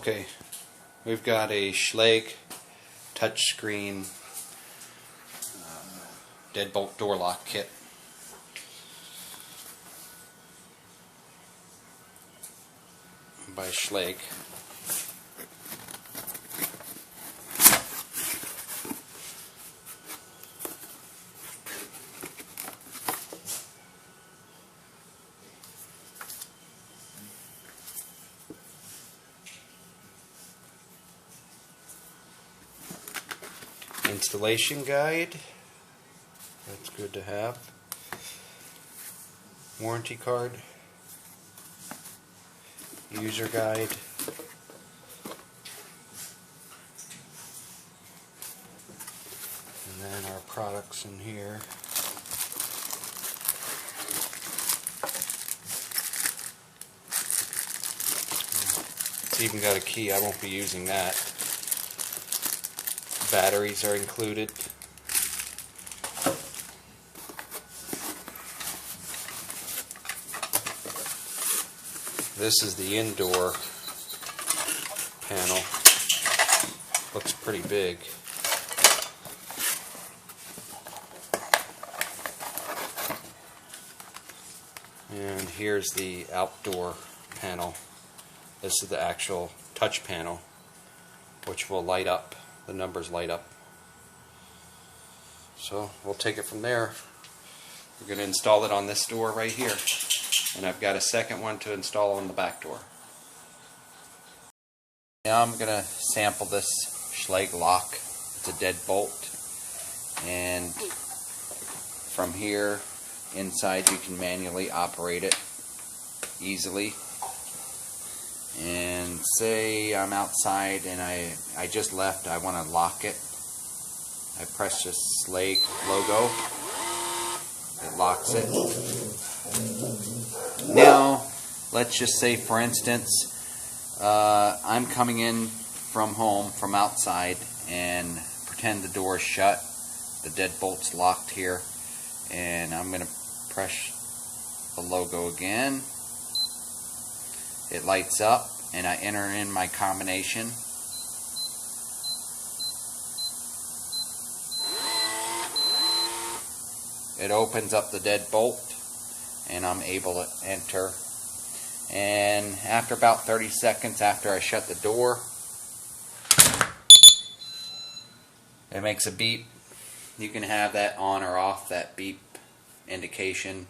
Okay, we've got a Schlage touchscreen deadbolt door lock kit. By Schlage. Installation guide, that's good to have. Warranty card, user guide, and then our products in here. It's even got a key. I won't be using that. Batteries are included. This is the indoor panel. Looks pretty big. And here's the outdoor panel. This is the actual touch panel, which will light up. The numbers light up. So we'll take it from there. We're going to install it on this door right here. And I've got a second one to install on the back door. Now I'm going to sample this Schlage lock. It's a deadbolt. And from here inside you can manually operate it easily. And say I'm outside and I just left, I want to lock it. I press this Schlage logo, it locks it. Now, let's just say for instance, I'm coming in from home, from outside, and pretend the door is shut, the deadbolt's locked here, and I'm going to press the logo again. It lights up and I enter in my combination. It opens up the deadbolt and I'm able to enter. And after about 30 seconds after I shut the door, it makes a beep. You can have that on or off, that beep indication,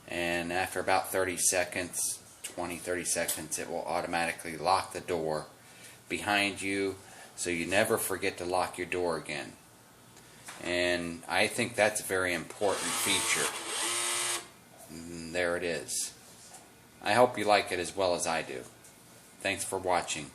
and after about 30 seconds, 20-30 seconds, it will automatically lock the door behind you, so you never forget to lock your door again. And I think that's a very important feature. And there it is. I hope you like it as well as I do. Thanks for watching.